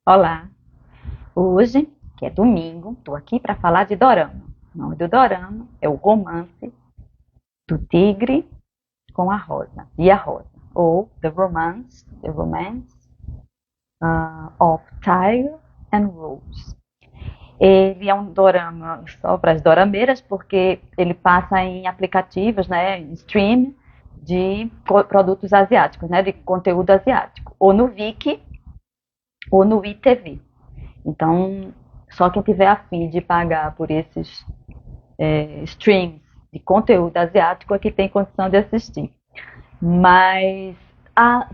Olá, hoje, que é domingo, estou aqui para falar de dorama. O nome do dorama é o Romance do Tigre com a Rosa e a Rosa, ou The Romance of Tiger and Rose. Ele é um dorama só para as dorameiras, porque ele passa em aplicativos, né, em stream de produtos asiáticos, né, de conteúdo asiático, ou no Viki ou no ITV. Então, só quem tiver a fim de pagar por esses streams de conteúdo asiático é que tem condição de assistir. Mas,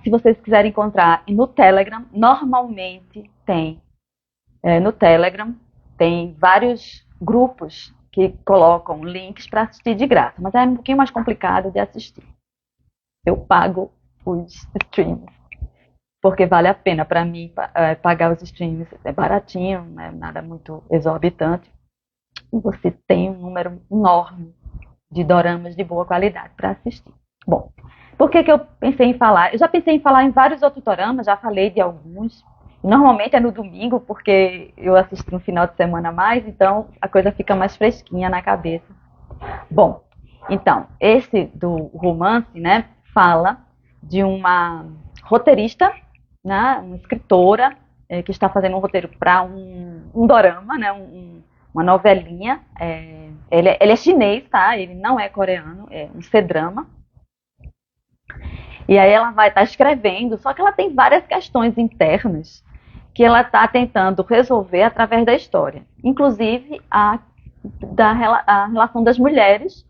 se vocês quiserem encontrar no Telegram, normalmente tem. No Telegram tem vários grupos que colocam links para assistir de graça, mas é um pouquinho mais complicado de assistir. Eu pago os streams, porque vale a pena para mim pagar os streams. É baratinho, não é nada muito exorbitante. E você tem um número enorme de doramas de boa qualidade para assistir. Bom, por que eu pensei em falar? Eu já pensei em falar em vários outros doramas, já falei de alguns. Normalmente é no domingo, porque eu assisto no final de semana mais, então a coisa fica mais fresquinha na cabeça. Bom, então, esse do romance, né, fala de uma roteirista, né, uma escritora, que está fazendo um roteiro para um dorama, né, uma novelinha. Ele é chinês, tá? Ele não é coreano, é um C-drama. E aí ela vai estar escrevendo, só que ela tem várias questões internas que ela está tentando resolver através da história. Inclusive a relação das mulheres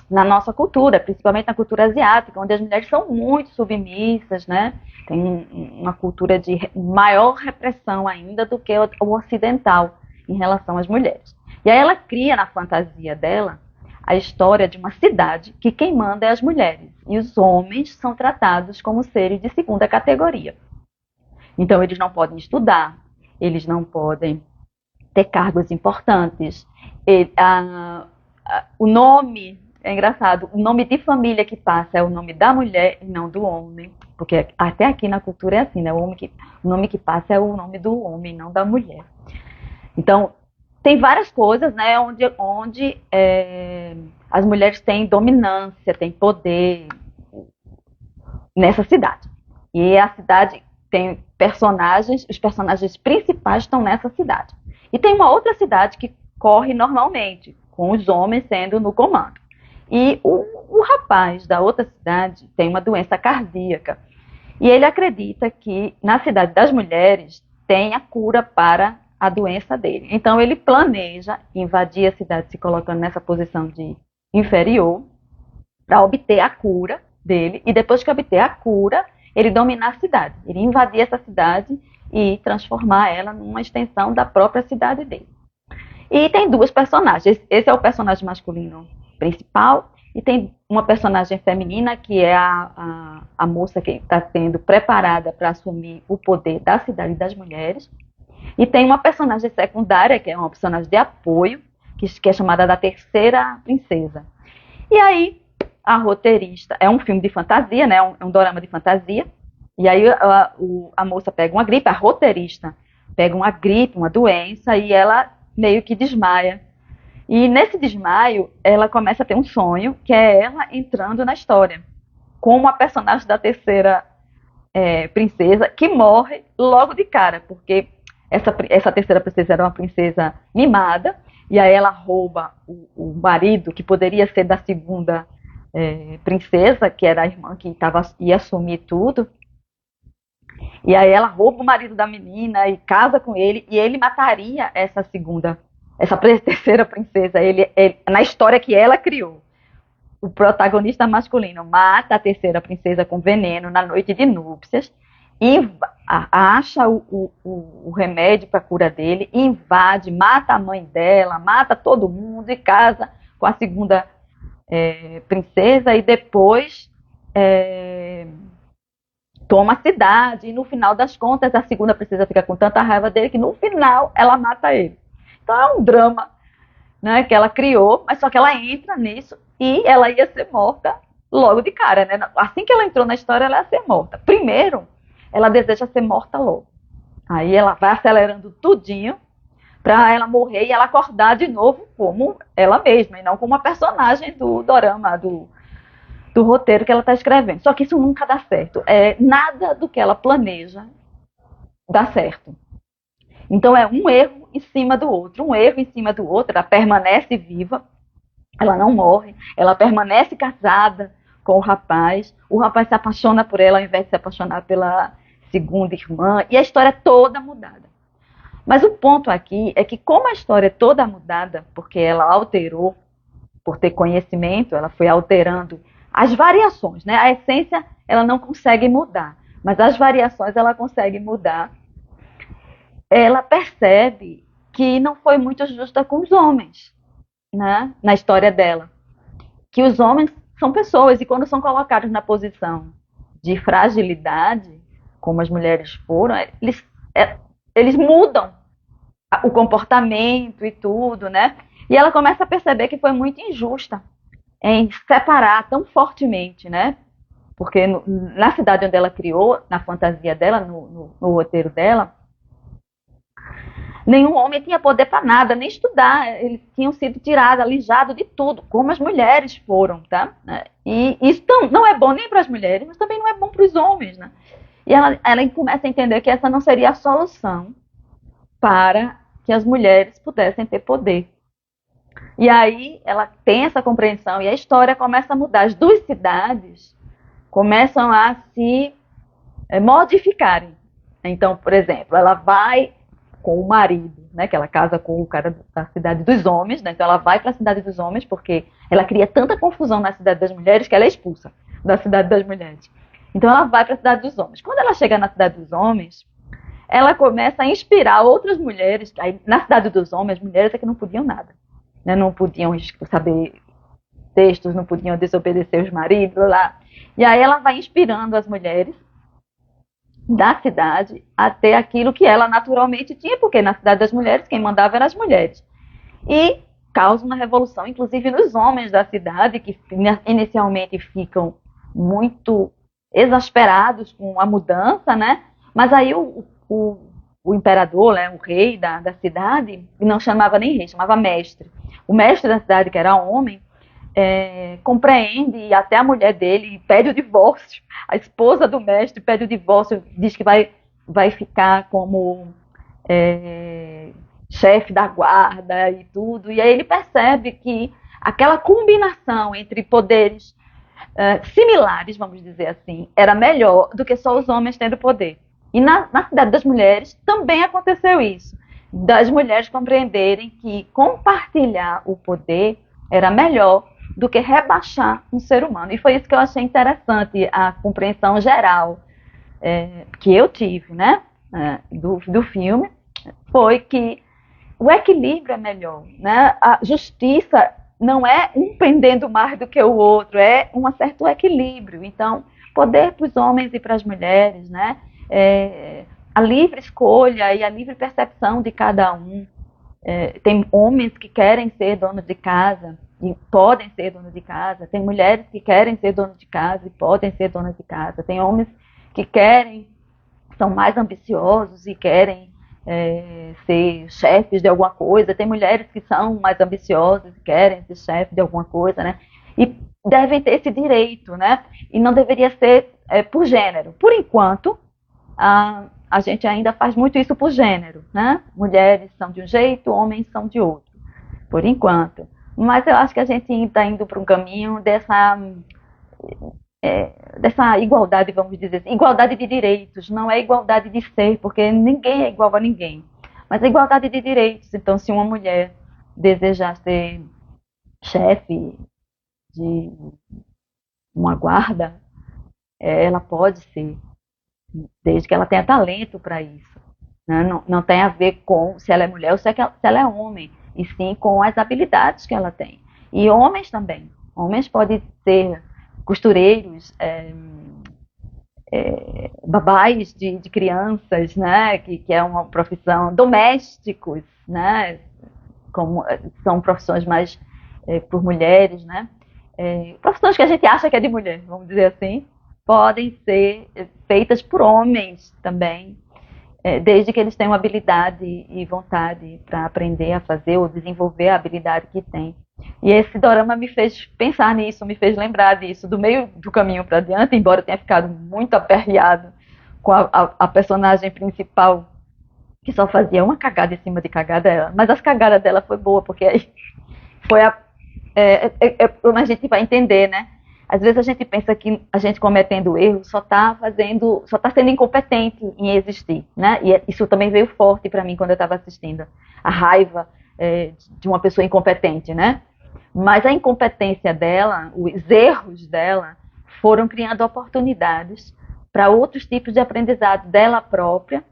na nossa cultura, principalmente na cultura asiática, onde as mulheres são muito submissas, né? Tem uma cultura de maior repressão ainda do que o ocidental em relação às mulheres. E aí ela cria na fantasia dela a história de uma cidade que quem manda é as mulheres e os homens são tratados como seres de segunda categoria. Então eles não podem estudar, eles não podem ter cargos importantes. O nome, é engraçado, o nome de família que passa é o nome da mulher e não do homem, porque até aqui na cultura é assim, né? O nome que passa é o nome do homem, não da mulher. Então, tem várias coisas, né, onde as mulheres têm dominância, têm poder nessa cidade. E a cidade tem personagens, os personagens principais estão nessa cidade. E tem uma outra cidade que corre normalmente, com os homens sendo no comando. E o rapaz da outra cidade tem uma doença cardíaca. E ele acredita que na cidade das mulheres tem a cura para a doença dele. Então ele planeja invadir a cidade se colocando nessa posição de inferior para obter a cura dele. E depois que obter a cura, ele dominar a cidade. Ele invadir essa cidade e transformar ela numa extensão da própria cidade dele. E tem duas personagens. Esse é o personagem masculino principal. E tem uma personagem feminina, que é a moça que está sendo preparada para assumir o poder da cidade das mulheres. E tem uma personagem secundária, que é uma personagem de apoio, que é chamada da Terceira Princesa. E aí, a roteirista... É um filme de fantasia, né? É um dorama de fantasia. E aí a moça pega uma gripe, a roteirista pega uma gripe, uma doença, e ela meio que desmaia. E nesse desmaio, ela começa a ter um sonho, que é ela entrando na história, como a personagem da Terceira Princesa, que morre logo de cara, porque essa Terceira Princesa era uma princesa mimada, e aí ela rouba o marido, que poderia ser da segunda princesa, que era a irmã que ia assumir tudo. E aí ela rouba o marido da menina e casa com ele, e ele mataria essa terceira princesa, na história que ela criou. O protagonista masculino mata a terceira princesa com veneno na noite de núpcias, e acha o remédio para a cura dele, invade, mata a mãe dela, mata todo mundo e casa com a segunda princesa, e depois toma a cidade, e no final das contas a segunda princesa fica com tanta raiva dele que no final ela mata ele. Então é um drama, né, que ela criou, mas só que ela entra nisso e ela ia ser morta logo de cara, né? Assim que ela entrou na história, ela ia ser morta. Primeiro, ela deseja ser morta logo. Aí ela vai acelerando tudinho para ela morrer e ela acordar de novo como ela mesma, e não como uma personagem do dorama, do roteiro que ela está escrevendo. Só que isso nunca dá certo. Nada do que ela planeja dá certo. Então é um erro em cima do outro, um erro em cima do outro. Ela permanece viva, ela não morre, ela permanece casada com o rapaz se apaixona por ela ao invés de se apaixonar pela segunda irmã, e a história é toda mudada. Mas o ponto aqui é que, como a história é toda mudada, porque ela alterou, por ter conhecimento, ela foi alterando as variações, né? A essência ela não consegue mudar, mas as variações ela consegue mudar. Ela percebe que não foi muito justa com os homens, né? Na história dela. Que os homens são pessoas e quando são colocados na posição de fragilidade, como as mulheres foram, eles mudam o comportamento e tudo, né? E ela começa a perceber que foi muito injusta em separar tão fortemente, né? Porque na cidade onde ela criou, na fantasia dela, no roteiro dela, nenhum homem tinha poder para nada, nem estudar. Eles tinham sido tirados, alijados de tudo, como as mulheres foram, tá? E isso não é bom nem para as mulheres, mas também não é bom para os homens, né? E ela começa a entender que essa não seria a solução para que as mulheres pudessem ter poder. E aí ela tem essa compreensão e a história começa a mudar. As duas cidades começam a se modificarem. Então, por exemplo, ela vai com o marido, né, que ela casa com o cara da cidade dos homens, né, então ela vai para a cidade dos homens porque ela cria tanta confusão na cidade das mulheres que ela é expulsa da cidade das mulheres. Então ela vai para a cidade dos homens. Quando ela chega na cidade dos homens, ela começa a inspirar outras mulheres. Aí, na cidade dos homens, as mulheres é que não podiam nada, né, não podiam saber textos, não podiam desobedecer os maridos, lá. E aí ela vai inspirando as mulheres da cidade a ter aquilo que ela naturalmente tinha, porque na cidade das mulheres quem mandava eram as mulheres. E causa uma revolução, inclusive nos homens da cidade, que inicialmente ficam muito exasperados com a mudança, né? Mas aí o imperador, né, o rei da cidade, não chamava nem rei, chamava mestre. O mestre da cidade, que era homem, compreende, e até a mulher dele pede o divórcio. A esposa do mestre pede o divórcio, diz que vai ficar como chefe da guarda e tudo. E aí ele percebe que aquela combinação entre poderes similares, vamos dizer assim, era melhor do que só os homens tendo poder. E na cidade das mulheres também aconteceu isso, das mulheres compreenderem que compartilhar o poder era melhor do que rebaixar um ser humano. E foi isso que eu achei interessante, a compreensão geral que eu tive, né, do filme, foi que o equilíbrio é melhor, né? A justiça não é um pendendo mais do que o outro, é um certo equilíbrio. Então, poder para os homens e para as mulheres, né? A livre escolha e a livre percepção de cada um. Tem homens que querem ser donos de casa e podem ser donos de casa. Tem mulheres que querem ser donos de casa e podem ser donas de casa. Tem homens que são mais ambiciosos e querem ser chefes de alguma coisa. Tem mulheres que são mais ambiciosas e querem ser chefes de alguma coisa, né? E devem ter esse direito, né? E não deveria ser por gênero. Por enquanto, a gente ainda faz muito isso por gênero, né? Mulheres são de um jeito, homens são de outro, por enquanto. Mas eu acho que a gente está indo para um caminho dessa igualdade, vamos dizer assim, igualdade de direitos, não é igualdade de ser, porque ninguém é igual a ninguém, mas é igualdade de direitos. Então, se uma mulher desejar ser chefe de uma guarda, ela pode ser, desde que ela tenha talento para isso. Né? Não tem a ver com se ela é mulher ou se ela é homem, e sim com as habilidades que ela tem. E homens também. Homens podem ser costureiros, babás de crianças, né? que é uma profissão, domésticos, né? São profissões mais por mulheres, né? Profissões que a gente acha que é de mulher, vamos dizer assim, podem ser feitas por homens também, desde que eles tenham habilidade e vontade para aprender a fazer ou desenvolver a habilidade que têm. E esse dorama me fez pensar nisso, me fez lembrar disso, do meio do caminho para diante, embora eu tenha ficado muito aperreado com a personagem principal, que só fazia uma cagada em cima de cagada, mas as cagadas dela foi boa, porque aí foi a gente vai entender, né? Às vezes a gente pensa que a gente cometendo erro só está sendo incompetente em existir, né? E isso também veio forte para mim quando eu estava assistindo, a raiva de uma pessoa incompetente, né? Mas a incompetência dela, os erros dela, foram criando oportunidades para outros tipos de aprendizado dela própria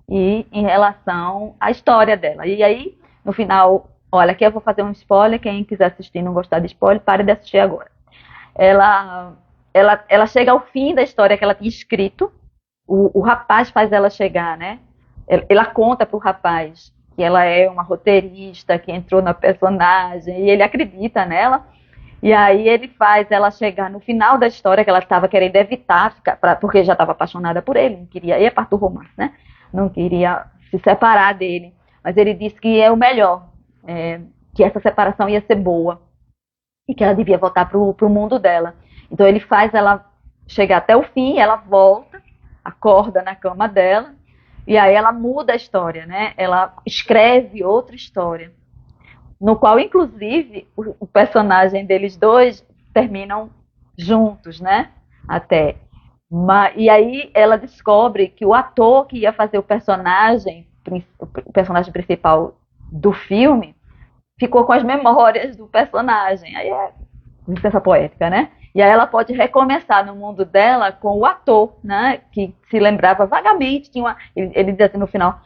e em relação à história dela. E aí, no final, olha, aqui eu vou fazer um spoiler, quem quiser assistir e não gostar de spoiler, pare de assistir agora. Ela chega ao fim da história que ela tinha escrito, o rapaz faz ela chegar, né? Ela conta para o rapaz que ela é uma roteirista que entrou na personagem e ele acredita nela. E aí ele faz ela chegar no final da história que ela estava querendo evitar, porque já estava apaixonada por ele, não queria, e a parte do romance, né? Não queria se separar dele. Mas ele disse que é o melhor, que essa separação ia ser boa e que ela devia voltar para o mundo dela. Então ele faz ela chegar até o fim, ela volta, acorda na cama dela, e aí ela muda a história, né? Ela escreve outra história, no qual, inclusive, o personagem deles dois terminam juntos, né? Até. E aí ela descobre que o ator que ia fazer o personagem principal do filme ficou com as memórias do personagem. Aí é licença poética, né? E aí ela pode recomeçar no mundo dela com o ator, né? Que se lembrava vagamente. Ele diz assim no final,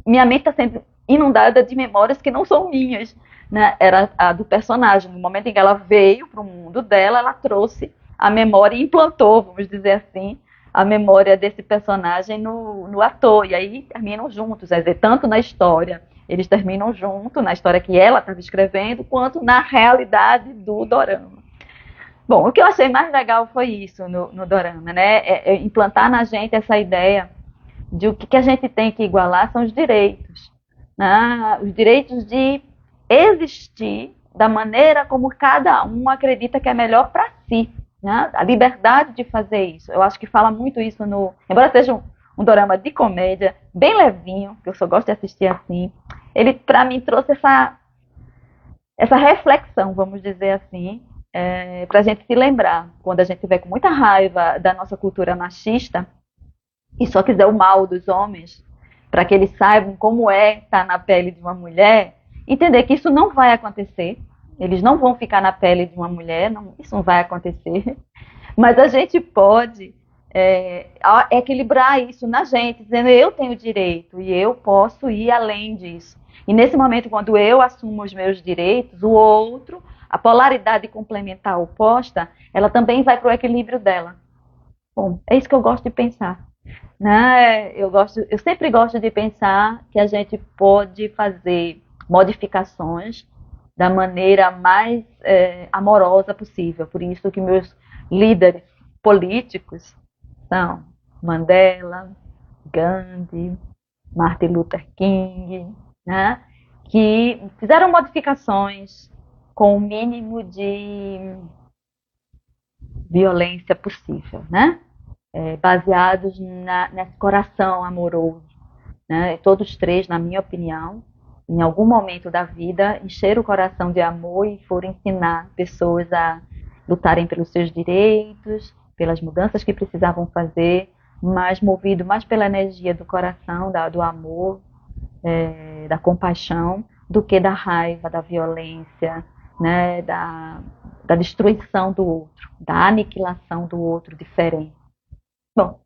minha mente está sendo inundada de memórias que não são minhas, né? Era a do personagem. No momento em que ela veio para o mundo dela, ela trouxe a memória e implantou, vamos dizer assim, a memória desse personagem no ator. E aí terminam juntos, quer dizer, tanto na história, eles terminam juntos, na história que ela estava escrevendo, quanto na realidade do dorama. Bom, o que eu achei mais legal foi isso no dorama, né? É implantar na gente essa ideia de o que a gente tem que igualar são os direitos. Né? Os direitos de existir da maneira como cada um acredita que é melhor para si. Né? A liberdade de fazer isso. Eu acho que fala muito isso embora seja um dorama de comédia, bem levinho, que eu só gosto de assistir assim, ele, para mim, trouxe essa reflexão, vamos dizer assim, para a gente se lembrar, quando a gente estiver com muita raiva da nossa cultura machista e só quiser o mal dos homens, para que eles saibam como estar na pele de uma mulher, entender que isso não vai acontecer, eles não vão ficar na pele de uma mulher, isso não vai acontecer, mas a gente pode equilibrar isso na gente, dizendo eu tenho direito e eu posso ir além disso. E nesse momento, quando eu assumo os meus direitos, o outro, a polaridade complementar oposta, ela também vai para o equilíbrio dela. Bom, é isso que eu gosto de pensar. Né? Eu sempre gosto de pensar que a gente pode fazer modificações da maneira mais amorosa possível. Por isso que meus líderes políticos são Mandela, Gandhi, Martin Luther King, né? Que fizeram modificações com o mínimo de violência possível, né? Baseados nesse coração amoroso. Né? Todos três, na minha opinião, em algum momento da vida, encheram o coração de amor e foram ensinar pessoas a lutarem pelos seus direitos, pelas mudanças que precisavam fazer, mas movido mais pela energia do coração, do amor, da compaixão, do que da raiva, da violência, né? da destruição do outro, da aniquilação do outro diferente. Bom,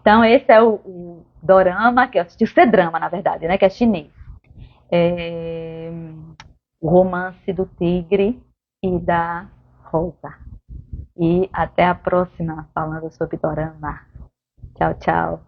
então esse é o dorama, que eu assisti, o C-drama, na verdade, né, que é chinês. O romance do tigre e da rosa. E até a próxima, falando sobre dorama. Tchau, tchau.